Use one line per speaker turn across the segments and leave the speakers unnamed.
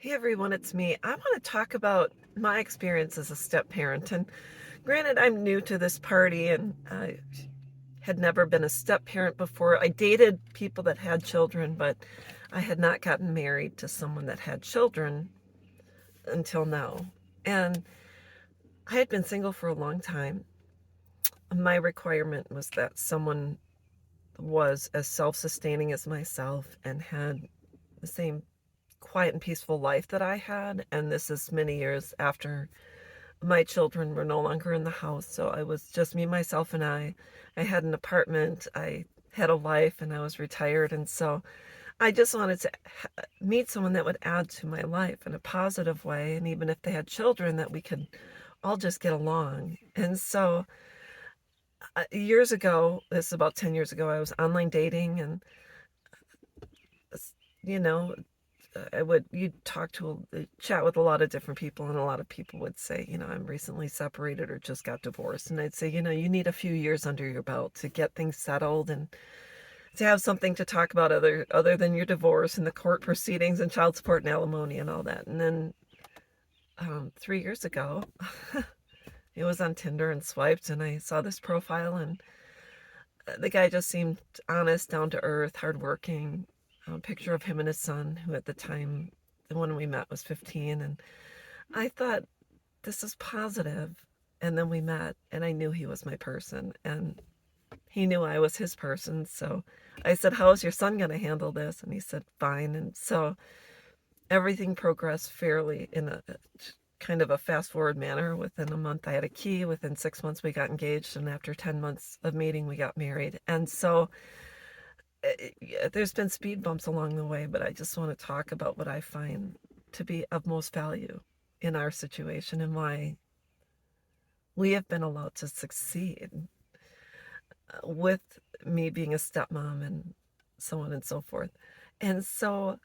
Hey everyone, it's me. I want to talk about my experience as a step parent. And granted, I'm new to this party and I had never been a step parent before. I dated people that had children, but I had not gotten married to someone that had children until now. And I had been single for a long time. My requirement was that someone was as self sustaining as myself and had the same quiet and peaceful life that I had. And this is many years after my children were no longer in the house, so I was just me, myself, and I. I had an apartment, I had a life, and I was retired, and so I just wanted to meet someone that would add to my life in a positive way, and even if they had children, that we could all just get along. And so years ago, this is about 10 years ago, I was online dating, and you know, you'd talk to, chat with a lot of different people, and a lot of people would say, I'm recently separated or just got divorced. And I'd say, you need a few years under your belt to get things settled and to have something to talk about other than your divorce and the court proceedings and child support and alimony and all that. And then 3 years ago, it was on Tinder and swiped, and I saw this profile, and the guy just seemed honest, down to earth, hardworking. A picture of him and his son, who at the time, the one we met was 15. And I thought, this is positive. And then we met, and I knew he was my person, and he knew I was his person. So I said, how is your son going to handle this? And he said, fine. And so everything progressed fairly in a kind of a fast forward manner. Within a month, I had a key. Within 6 months, we got engaged. And after 10 months of meeting, we got married. And so there's been speed bumps along the way, but I just want to talk about what I find to be of most value in our situation and why we have been allowed to succeed with me being a stepmom and so on and so forth. And so,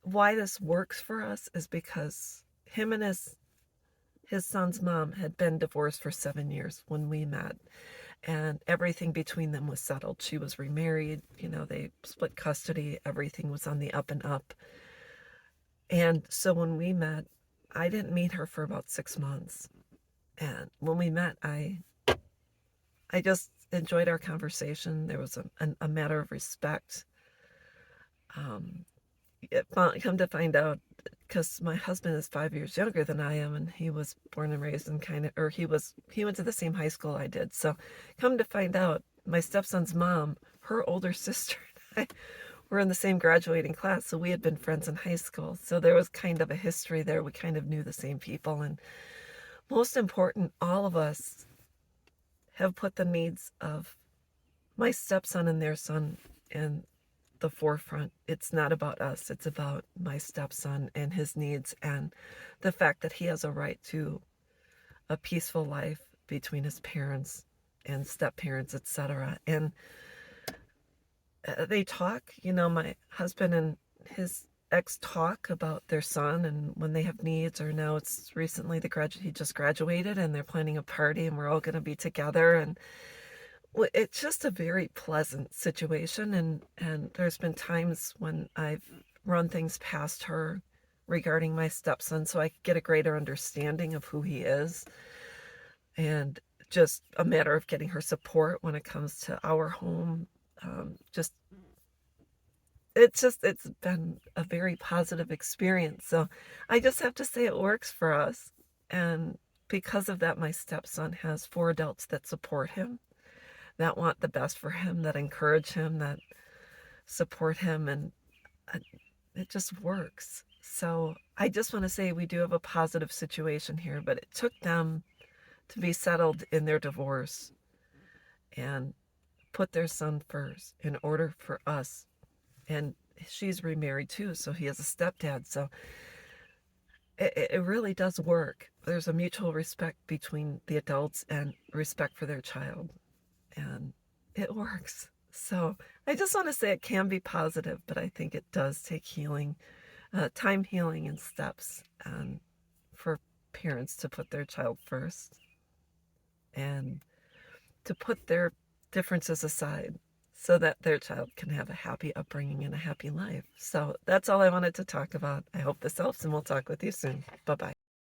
why this works for us is because him and his son's mom had been divorced for 7 years when we met, and everything between them was settled. She was remarried, they split custody, everything was on the up and up. And so when we met, I didn't meet her for about 6 months. And when we met, I just enjoyed our conversation. There was a matter of respect. Um, Come to find out, because my husband is 5 years younger than I am, and he was born and raised in he went to the same high school I did. So come to find out, my stepson's mom, her older sister, and I were in the same graduating class, so we had been friends in high school. So there was kind of a history there. We kind of knew the same people. And most important, all of us have put the needs of my stepson and their son in the forefront. It's not about us. It's about my stepson and his needs and the fact that he has a right to a peaceful life between his parents and step parents, etc. And they talk, my husband and his ex talk about their son and when they have needs, or now it's recently he just graduated and they're planning a party and we're all going to be together. And it's just a very pleasant situation. And there's been times when I've run things past her regarding my stepson so I could get a greater understanding of who he is, and just a matter of getting her support when it comes to our home. Just it's been a very positive experience. So I just have to say it works for us. And because of that, my stepson has 4 adults that support him, that want the best for him, that encourage him, that support him, and uh, it just works. So I just want to say we do have a positive situation here, but it took them to be settled in their divorce and put their son first in order for us. And she's remarried too, so he has a stepdad. So it really does work. There's a mutual respect between the adults and respect for their child, and it works. So I just want to say it can be positive, but I think it does take healing, time healing in steps, and for parents to put their child first and to put their differences aside so that their child can have a happy upbringing and a happy life. So that's all I wanted to talk about. I hope this helps, and we'll talk with you soon. Bye-bye.